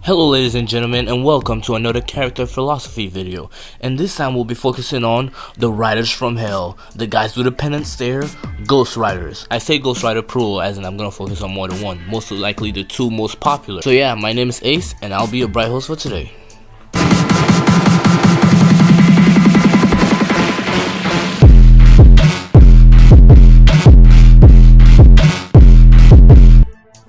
Hello ladies and gentlemen, and welcome to another character philosophy video. And this time we'll be focusing on the Riders from Hell, the guys with the penance stare, Ghost Riders. I say Ghost Rider plural as in I'm gonna focus on more than one, most likely the two most popular. So yeah, my name is Ace and I'll be your bright host for today.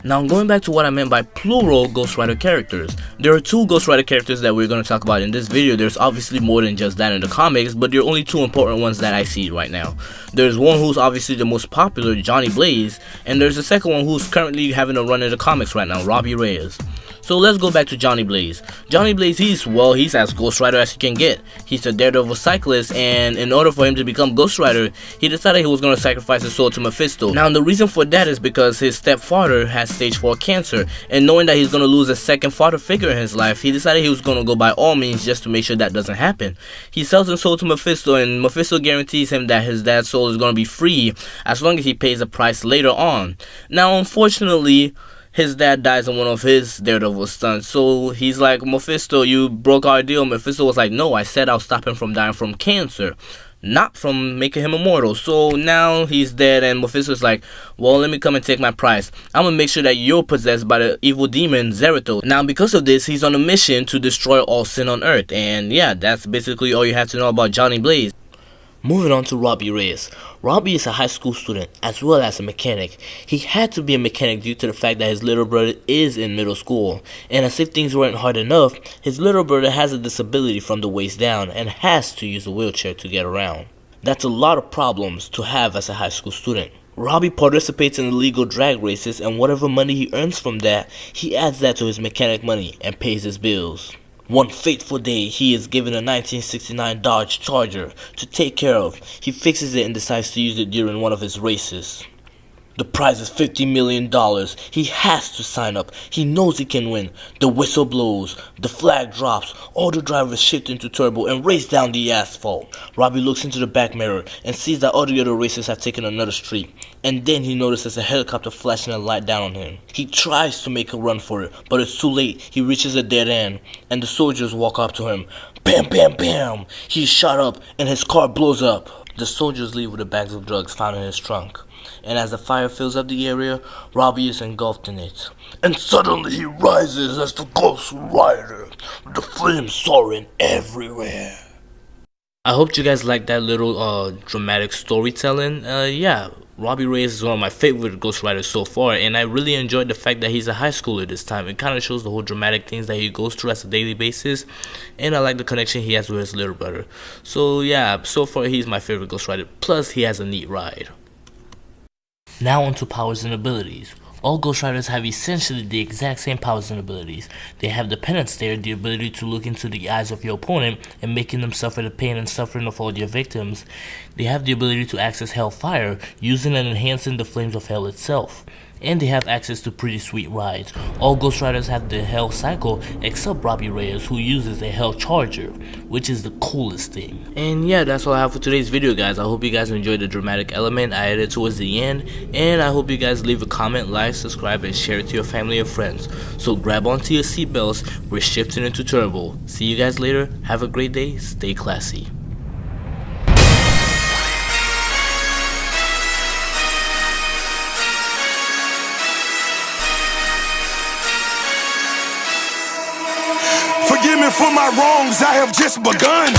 Now, going back to what I meant by plural Ghost Rider characters, there are two Ghost Rider characters that we're going to talk about in this video. There's obviously more than just that in the comics, but there are only two important ones that I see right now. There's one who's obviously the most popular, Johnny Blaze, and there's the second one who's currently having a run in the comics right now, Robby Reyes. So let's go back to Johnny Blaze. Johnny Blaze, he's as Ghost Rider as he can get. He's a daredevil cyclist, and in order for him to become Ghost Rider, he decided he was going to sacrifice his soul to Mephisto. Now the reason for that is because his stepfather has stage 4 cancer, and knowing that he's going to lose a second father figure in his life, he decided he was going to go by all means just to make sure that doesn't happen. He sells his soul to Mephisto, and Mephisto guarantees him that his dad's soul is going to be free as long as he pays a price later on. Now unfortunately, his dad dies in one of his daredevil stunts, so he's like, Mephisto, you broke our deal. Mephisto was like, no, I said I'll stop him from dying from cancer, not from making him immortal. So now he's dead, and Mephisto's like, well, let me come and take my price. I'm gonna make sure that you're possessed by the evil demon Zerathos. Now because of this, he's on a mission to destroy all sin on earth, and yeah, that's basically all you have to know about Johnny Blaze. Moving on to Robby Reyes. Robby is a high school student as well as a mechanic. He had to be a mechanic due to the fact that his little brother is in middle school, and as if things weren't hard enough, his little brother has a disability from the waist down and has to use a wheelchair to get around. That's a lot of problems to have as a high school student. Robby participates in illegal drag races, and whatever money he earns from that, he adds that to his mechanic money and pays his bills. One fateful day, he is given a 1969 Dodge Charger to take care of. He fixes it and decides to use it during one of his races. The prize is $50 million. He has to sign up. He knows he can win. The whistle blows. The flag drops. All the drivers shift into turbo and race down the asphalt. Robby looks into the back mirror and sees that all the other racers have taken another street. And then he notices a helicopter flashing a light down on him. He tries to make a run for it, but it's too late. He reaches a dead end, and the soldiers walk up to him. Bam, bam, bam! He's shot up, and his car blows up. The soldiers leave with the bags of drugs found in his trunk. And as the fire fills up the area, Robby is engulfed in it. And suddenly he rises as the Ghost Rider, with the flames soaring everywhere. I hope you guys like that little dramatic storytelling. Yeah, Robby Reyes is one of my favorite Ghost Riders so far, and I really enjoyed the fact that he's a high schooler this time. It kind of shows the whole dramatic things that he goes through as a daily basis, and I like the connection he has with his little brother. So yeah, so far he's my favorite Ghost Rider, plus he has a neat ride. Now onto powers and abilities. All Ghost Riders have essentially the exact same powers and abilities. They have the penance stare, the ability to look into the eyes of your opponent and making them suffer the pain and suffering of all their victims. They have the ability to access hellfire, using and enhancing the flames of hell itself. And they have access to pretty sweet rides. All Ghost Riders have the Hell Cycle except Robby Reyes, who uses a Hell Charger, which is the coolest thing. And yeah, that's all I have for today's video, guys. I hope you guys enjoyed the dramatic element I added towards the end, and I hope you guys leave a comment, like, subscribe, and share it to your family and friends. So grab onto your seatbelts, we're shifting into turbo. See you guys later, have a great day, stay classy. Forgive me for my wrongs, I have just begun.